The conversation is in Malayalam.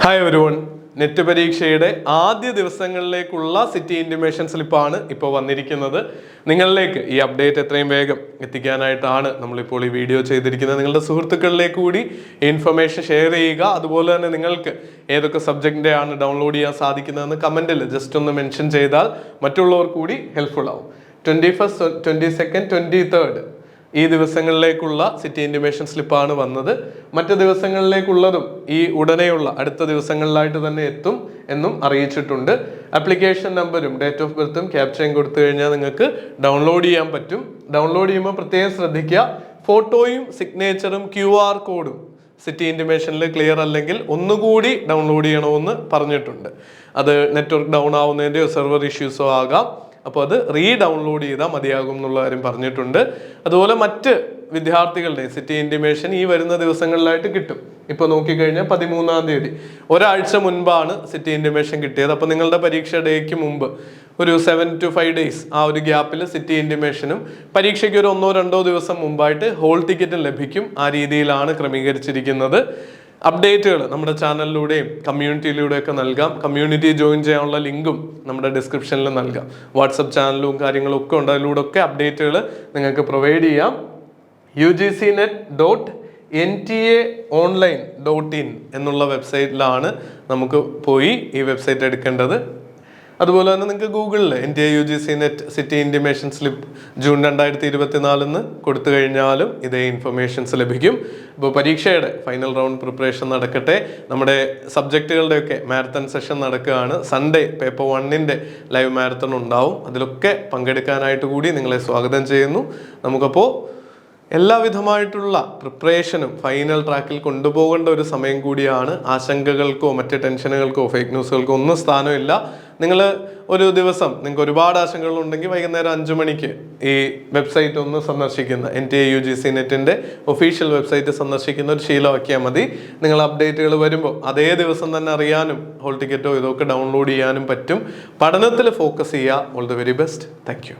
ഹായ് എവരിവൺ, നെറ്റ് പരീക്ഷയുടെ ആദ്യ ദിവസങ്ങളിലേക്കുള്ള സിറ്റി ഇൻറ്റിമേഷൻ സ്ലിപ്പാണ് ഇപ്പോൾ വന്നിരിക്കുന്നത്. നിങ്ങളിലേക്ക് ഈ അപ്ഡേറ്റ് എത്രയും വേഗം എത്തിക്കാനായിട്ടാണ് നമ്മളിപ്പോൾ ഈ വീഡിയോ ചെയ്തിരിക്കുന്നത്. നിങ്ങളുടെ സുഹൃത്തുക്കളിലേക്ക് കൂടി ഈ ഇൻഫർമേഷൻ ഷെയർ ചെയ്യുക. അതുപോലെ തന്നെ നിങ്ങൾക്ക് ഏതൊക്കെ സബ്ജക്റ്റിൻ്റെ ആണ് ഡൗൺലോഡ് ചെയ്യാൻ സാധിക്കുന്നതെന്ന് കമൻറ്റിൽ ജസ്റ്റ് ഒന്ന് മെൻഷൻ ചെയ്താൽ മറ്റുള്ളവർ കൂടി ഹെൽപ്ഫുൾ ആവും. 21st, 22nd, 23rd ഈ ദിവസങ്ങളിലേക്കുള്ള സിറ്റി ഇൻറ്റിമേഷൻ സ്ലിപ്പാണ് വന്നത്. മറ്റ് ദിവസങ്ങളിലേക്കുള്ളതും ഈ ഉടനെയുള്ള അടുത്ത ദിവസങ്ങളിലായിട്ട് തന്നെ എത്തും എന്നും അറിയിച്ചിട്ടുണ്ട്. ആപ്ലിക്കേഷൻ നമ്പറും ഡേറ്റ് ഓഫ് ബർത്തും ക്യാപ്ചയും കൊടുത്തു കഴിഞ്ഞാൽ നിങ്ങൾക്ക് ഡൗൺലോഡ് ചെയ്യാൻ പറ്റും. ഡൗൺലോഡ് ചെയ്യുമ്പോൾ പ്രത്യേകം ശ്രദ്ധിക്കുക, ഫോട്ടോയും സിഗ്നേച്ചറും QR കോഡും സിറ്റി ഇൻറ്റിമേഷനിൽ ക്ലിയർ അല്ലെങ്കിൽ ഒന്നുകൂടി ഡൗൺലോഡ് ചെയ്യണമെന്ന് പറഞ്ഞിട്ടുണ്ട്. അത് നെറ്റ്വർക്ക് ഡൗൺ ആവുന്നതിൻ്റെയോ സെർവർ ഇഷ്യൂസോ ആകാം. അപ്പോൾ അത് ഡൗൺലോഡ് ചെയ്താൽ മതിയാകും എന്നുള്ള കാര്യം പറഞ്ഞിട്ടുണ്ട്. അതുപോലെ മറ്റ് വിദ്യാർത്ഥികളുടെ സിറ്റി ഇൻറ്റിമേഷൻ ഈ വരുന്ന ദിവസങ്ങളിലായിട്ട് കിട്ടും. ഇപ്പോൾ നോക്കിക്കഴിഞ്ഞാൽ 13-ാം തീയതി ഒരാഴ്ച മുൻപാണ് സിറ്റി ഇൻറ്റിമേഷൻ കിട്ടിയത്. അപ്പോൾ നിങ്ങളുടെ പരീക്ഷ ഡേക്ക് മുമ്പ് ഒരു 7 to 5 days ആ ഒരു ഗ്യാപ്പിൽ സിറ്റി ഇൻറ്റിമേഷനും പരീക്ഷയ്ക്ക് ഒരു 1-2 ദിവസം മുമ്പായിട്ട് ഹോൾ ടിക്കറ്റും ലഭിക്കും. ആ രീതിയിലാണ് ക്രമീകരിച്ചിരിക്കുന്നത്. അപ്ഡേറ്റുകൾ നമ്മുടെ ചാനലിലൂടെയും കമ്മ്യൂണിറ്റിയിലൂടെയൊക്കെ നൽകാം. കമ്മ്യൂണിറ്റി ജോയിൻ ചെയ്യാനുള്ള ലിങ്കും നമ്മുടെ ഡിസ്ക്രിപ്ഷനിൽ നൽകാം. വാട്സപ്പ് ചാനലും കാര്യങ്ങളും ഒക്കെ ഉണ്ട്. അതിലൂടെ ഒക്കെ അപ്ഡേറ്റുകൾ നിങ്ങൾക്ക് പ്രൊവൈഡ് ചെയ്യാം. ugcnet.ntaonline.in എന്നുള്ള വെബ്സൈറ്റിലാണ് നമുക്ക് പോയി ഈ വെബ്സൈറ്റ് എടുക്കേണ്ടത്. അതുപോലെ തന്നെ നിങ്ങൾക്ക് ഗൂഗിളിൽ NTA UGC net city intimation slip June 2024 കൊടുത്തു കഴിഞ്ഞാലും ഇതേ ഇൻഫർമേഷൻസ് ലഭിക്കും. ഇപ്പോൾ പരീക്ഷയുടെ ഫൈനൽ റൗണ്ട് പ്രിപ്പറേഷൻ നടക്കട്ടെ. നമ്മുടെ സബ്ജക്റ്റുകളുടെയൊക്കെ മാരത്തൺ സെഷൻ നടക്കുകയാണ്. സൺഡേ പേപ്പർ 1-ൻ്റെ ലൈവ് മാരത്തൺ ഉണ്ടാവും. അതിലൊക്കെ പങ്കെടുക്കാനായിട്ട് കൂടി നിങ്ങളെ സ്വാഗതം ചെയ്യുന്നു. നമുക്കപ്പോൾ എല്ലാവിധമായിട്ടുള്ള പ്രിപ്പറേഷനും ഫൈനൽ ട്രാക്കിൽ കൊണ്ടുപോകേണ്ട ഒരു സമയം കൂടിയാണ്. ആശങ്കകൾക്കോ മറ്റ് ടെൻഷനുകൾക്കോ ഫേക്ക് ന്യൂസുകൾക്കോ ഒന്നും സ്ഥാനമില്ല. നിങ്ങൾ ഒരു ദിവസം നിങ്ങൾക്ക് ഒരുപാട് ആശങ്കകളുണ്ടെങ്കിൽ വൈകുന്നേരം 5 മണിക്ക് ഈ വെബ്സൈറ്റ് ഒന്ന് സന്ദർശിക്കുന്ന NTA UGC നെറ്റിൻ്റെ ഒഫീഷ്യൽ വെബ്സൈറ്റ് സന്ദർശിക്കുന്ന ഒരു ശീലമാക്കിയാൽ മതി. നിങ്ങൾ അപ്ഡേറ്റുകൾ വരുമ്പോൾ അതേ ദിവസം തന്നെ അറിയാനും ഹോൾ ടിക്കറ്റോ ഇതൊക്കെ ഡൗൺലോഡ് ചെയ്യാനും പറ്റും. പഠനത്തിൽ ഫോക്കസ് ചെയ്യുക. All the very best. Thank you.